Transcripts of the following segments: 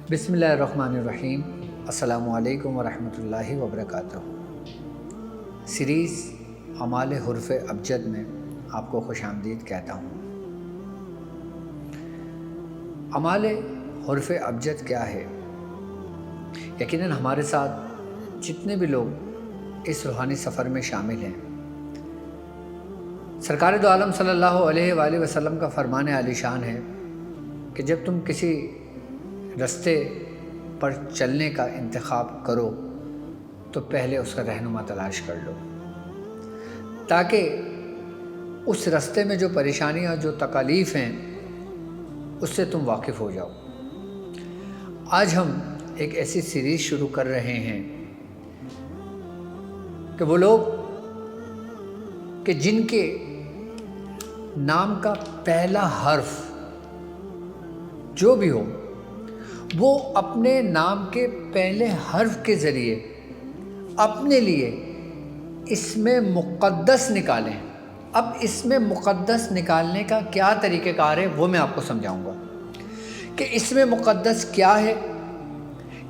बिस्मिल्लाहिर्रहमानिर्रहीम। अस्सलामु अलैकुम वरहमतुल्लाहि वबरकातुहू। सीरीज़ अमाल हुर्फ़ अबजद में आपको खुशामदीद कहता हूँ। अमाल हुर्फ़ अबजद क्या है? यकीनन हमारे साथ जितने भी लोग इस रूहानी सफ़र में शामिल हैं, सरकार दो आलम सल्लल्लाहु अलैहि वसल्लम का फरमान आलीशान है कि जब तुम किसी रास्ते पर चलने का इंतखाब करो तो पहले उसका रहनुमा तलाश कर लो, ताकि उस रास्ते में जो परेशानियाँ, जो तकालीफ़ हैं, उससे तुम वाकिफ़ हो जाओ। आज हम एक ऐसी सीरीज़ शुरू कर रहे हैं कि वो लोग कि जिनके नाम का पहला हर्फ जो भी हो, वो अपने नाम के पहले हर्फ के ज़रिए अपने लिए इसमें मुक़द्दस निकालें। अब इसमें मुक़द्दस निकालने का क्या तरीक़ेकार है वो मैं आपको समझाऊंगा कि इसमें मुक़द्दस क्या है।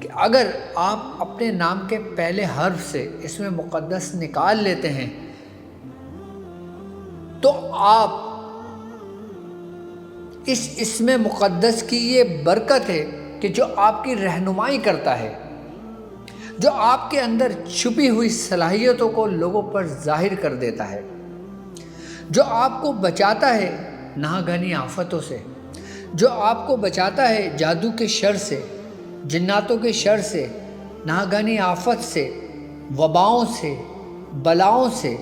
कि अगर आप अपने नाम के पहले हर्फ से इसमें मुक़द्दस निकाल लेते हैं तो आप इसमें मुक़द्दस की ये बरकत है कि जो आपकी रहनुमाई करता है, जो आपके अंदर छुपी हुई सलाहियतों को लोगों पर ज़ाहिर कर देता है, जो आपको बचाता है नागहानी आफतों से, जो आपको बचाता है जादू के शर से, जिन्नातों के शर से, नागहानी आफत से, वबाओं से, बलाओं से,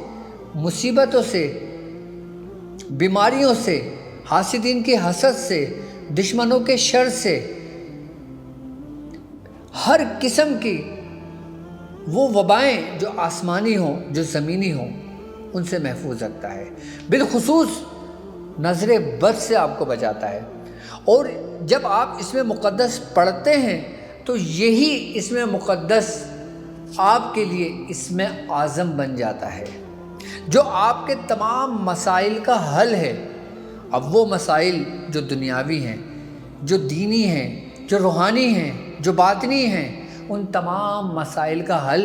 मुसीबतों से, बीमारियों से, हासिदीन की हसद से, दुश्मनों के शर से, हर किस्म की वो वबाएँ जो आसमानी हों, जो ज़मीनी हों, उनसे महफूज रखता है। बिलखुसूस नज़र बद से आपको बचाता है। और जब आप इसमें मुक़द्दस पढ़ते हैं तो यही इसमें मुक़द्दस आपके लिए इसमें आज़म बन जाता है, जो आपके तमाम मसाइल का हल है। अब वो मसाइल जो दुनियावी हैं, जो दीनी हैं, जो रूहानी हैं, जो बातनी हैं, उन तमाम मसाइल का हल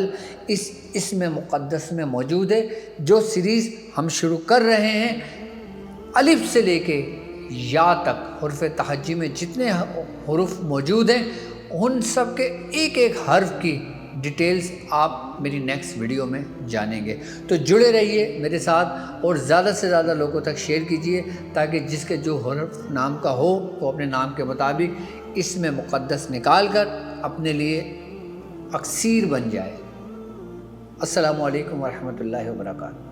इसमें मुक़द्दस में मौजूद है। जो सीरीज़ हम शुरू कर रहे हैं, अलिफ से लेके या तक हुर्फ़ तहज्जी में जितने हुरूफ मौजूद हैं, उन सब के एक एक हर्फ की डिटेल्स आप मेरी नेक्स्ट वीडियो में जानेंगे। तो जुड़े रहिए मेरे साथ और ज़्यादा से ज़्यादा लोगों तक शेयर कीजिए, ताकि जिसके जो हर्फ नाम का हो वो अपने नाम के मुताबिक इसमें मुक़द्दस निकाल कर अपने लिए अक्सीर बन जाए। अस्सलामु अलैकुम वरहमतुल्लाहि वबरकातुहू।